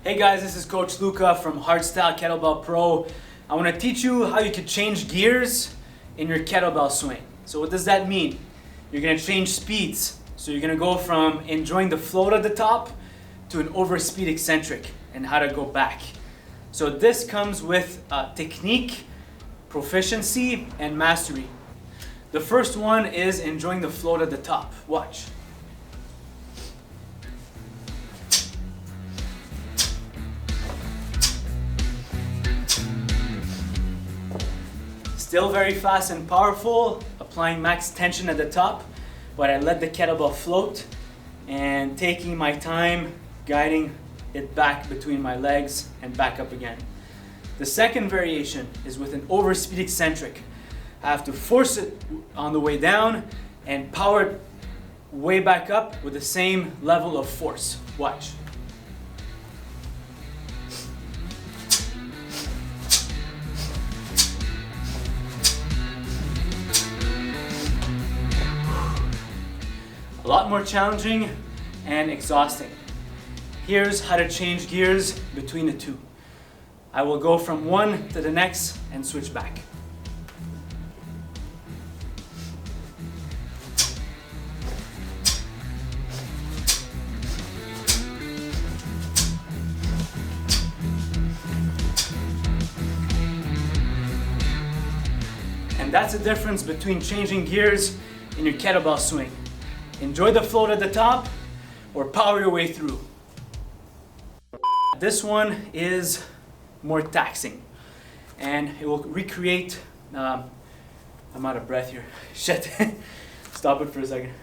Hey guys, this is Coach Luca from Hardstyle Kettlebell Pro. I want to teach you how you can change gears in your kettlebell swing. So what does that mean? You're going to change speeds. So you're going to go from enjoying the float at the top to an overspeed eccentric and how to go back. So this comes with technique, proficiency, and mastery. The first one is enjoying the float at the top. Watch. Still very fast and powerful, applying max tension at the top, but I let the kettlebell float and taking my time guiding it back between my legs and back up again. The second variation is with an overspeed eccentric. I have to force it on the way down and power it way back up with the same level of force. Watch. A lot more challenging and exhausting. Here's how to change gears between the two. I will go from one to the next and switch back. And that's the difference between changing gears in your kettlebell swing. Enjoy the float at the top or power your way through. This one is more taxing and it will recreate, I'm out of breath here, shit, stop it for a second.